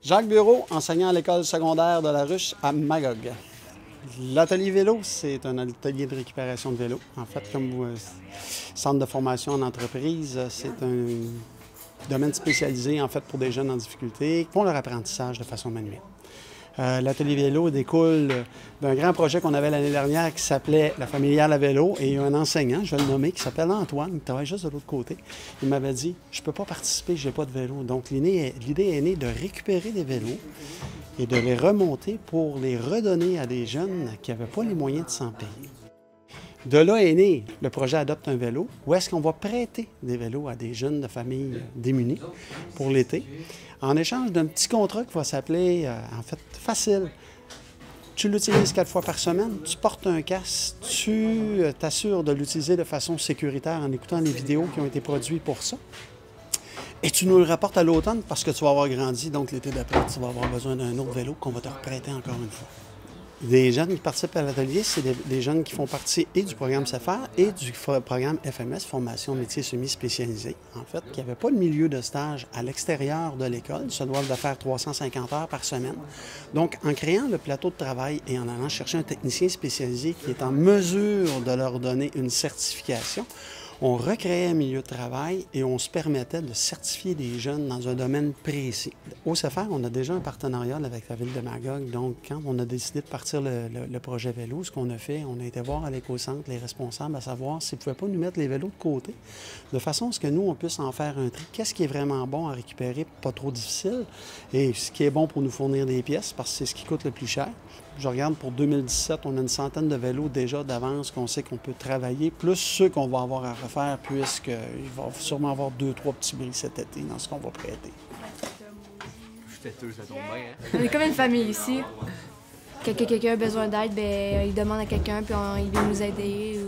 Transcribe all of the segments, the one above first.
Jacques Bureau, enseignant à l'école secondaire de la Ruche à Magog. L'atelier vélo, c'est un atelier de récupération de vélo. En fait, comme centre de formation en entreprise, c'est un domaine spécialisé en fait pour des jeunes en difficulté qui font leur apprentissage de façon manuelle. L'atelier vélo découle d'un grand projet qu'on avait l'année dernière qui s'appelait La familiale à vélo. Et il y a un enseignant, je vais le nommer, qui s'appelle Antoine, qui travaille juste de l'autre côté. Il m'avait dit « Je ne peux pas participer, je n'ai pas de vélo. » Donc l'idée est née de récupérer des vélos et de les remonter pour les redonner à des jeunes qui n'avaient pas les moyens de s'en payer. De là est né le projet Adopte un vélo, où est-ce qu'on va prêter des vélos à des jeunes de familles démunies pour l'été, en échange d'un petit contrat qui va s'appeler, en fait, facile. Tu l'utilises 4 fois par semaine, tu portes un casque, tu t'assures de l'utiliser de façon sécuritaire en écoutant les vidéos qui ont été produites pour ça. Et tu nous le rapportes à l'automne parce que tu vas avoir grandi, donc l'été d'après, tu vas avoir besoin d'un autre vélo qu'on va te reprêter encore une fois. Les jeunes qui participent à l'atelier, c'est des jeunes qui font partie et du programme SAFAR et du programme FMS, Formation Métiers Semi-Spécialisés, en fait, qui n'avaient pas de milieu de stage à l'extérieur de l'école, se doivent de faire 350 heures par semaine. Donc, en créant le plateau de travail et en allant chercher un technicien spécialisé qui est en mesure de leur donner une certification, on recréait un milieu de travail et on se permettait de certifier des jeunes dans un domaine précis. Au SAFAR, on a déjà un partenariat avec la ville de Magog. Donc, quand on a décidé de partir le projet vélo, ce qu'on a fait, on a été voir à l'éco-centre les responsables à savoir s'ils ne pouvaient pas nous mettre les vélos de côté, de façon à ce que nous, on puisse en faire un tri. Qu'est-ce qui est vraiment bon à récupérer, pas trop difficile, et ce qui est bon pour nous fournir des pièces, parce que c'est ce qui coûte le plus cher. Je regarde pour 2017, on a une centaine de vélos déjà d'avance qu'on sait qu'on peut travailler, plus ceux qu'on va avoir à refaire, puisqu'il va sûrement avoir 2-3 petits bris cet été dans ce qu'on va prêter. Je suis têteux, ça tombe bien. Hein? On est comme une famille ici. Quand quelqu'un a besoin d'aide, ben, il demande à quelqu'un, puis il vient nous aider.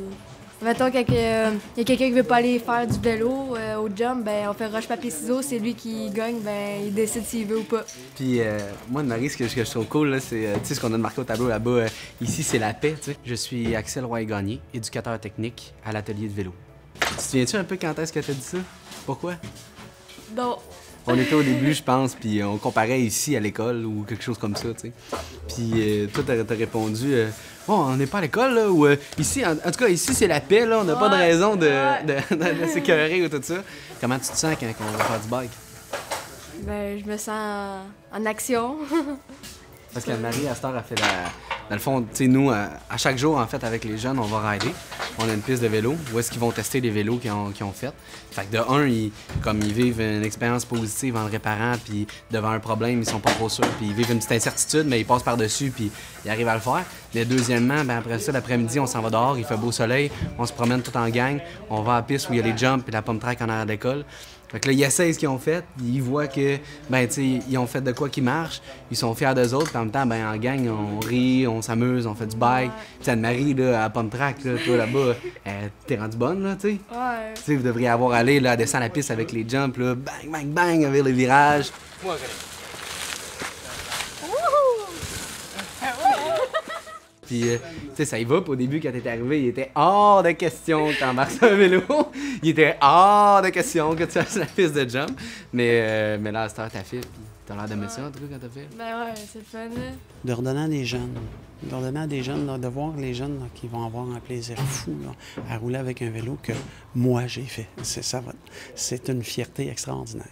Mettons, quand il y a quelqu'un qui ne veut pas aller faire du vélo au jump, ben, on fait roche, papier, ciseaux. C'est lui qui gagne, ben, il décide s'il veut ou pas. Puis moi, de Marie, ce que je trouve cool, c'est ce qu'on a marqué au tableau là-bas. Ici, c'est la paix. T'sais. Je suis Axel Roy-Gagné, éducateur technique à l'atelier de vélo. Tu te souviens-tu un peu quand est-ce que tu as dit ça? Pourquoi? Non. On était au début, je pense, puis on comparait ici à l'école ou quelque chose comme ça, tu sais. Puis toi, t'as répondu, bon, on n'est pas à l'école, là, ou ici, en tout cas, ici, c'est la paix, là, on n'a pas de raison de s'écœurer ou tout ça. Comment tu te sens quand on va faire du bike? Ben, je me sens en action. Parce qu'Anne-Marie, à cette heure, a fait dans le fond, tu sais, nous, à chaque jour, en fait, avec les jeunes, on va rider. On a une piste de vélo où est-ce qu'ils vont tester les vélos qu'ils ont fait. Fait que de un, ils vivent une expérience positive en le réparant, puis devant un problème, ils sont pas trop sûrs, puis ils vivent une petite incertitude, mais ils passent par-dessus, puis ils arrivent à le faire. Mais deuxièmement, ben après ça, l'après-midi, on s'en va dehors, il fait beau soleil, on se promène tout en gang, on va à la piste où il y a les jumps et la pump track en arrière d'école. Fait que là, ils essayent ce qu'ils ont fait, ils voient que, ben, tu sais, ils ont fait de quoi qui marche, ils sont fiers d'eux autres, puis en même temps, ben, en gang, on rit, on s'amuse, on fait du bike. Puis Anne-Marie, là, à la pump track, là, toi, là-bas, t'es rendue bonne, là, tu sais? Ouais. Tu sais, vous devriez avoir allé, là, descendre la piste avec les jumps, là, bang, bang, bang, avec les virages. Moi, Puis, tu sais, ça y va. Puis au début, quand t'es arrivé, il était hors de question que t'embarques sur un vélo. Il était hors de question que tu fasses la piste de jump. Mais là, à cette heure, t'as fait. Puis t'as l'air d'aimer ça, en tout cas, quand t'as fait. Ben ouais, c'est le fun, là. De redonner à des jeunes, de voir les jeunes là, qui vont avoir un plaisir fou là, à rouler avec un vélo que moi j'ai fait. C'est une fierté extraordinaire.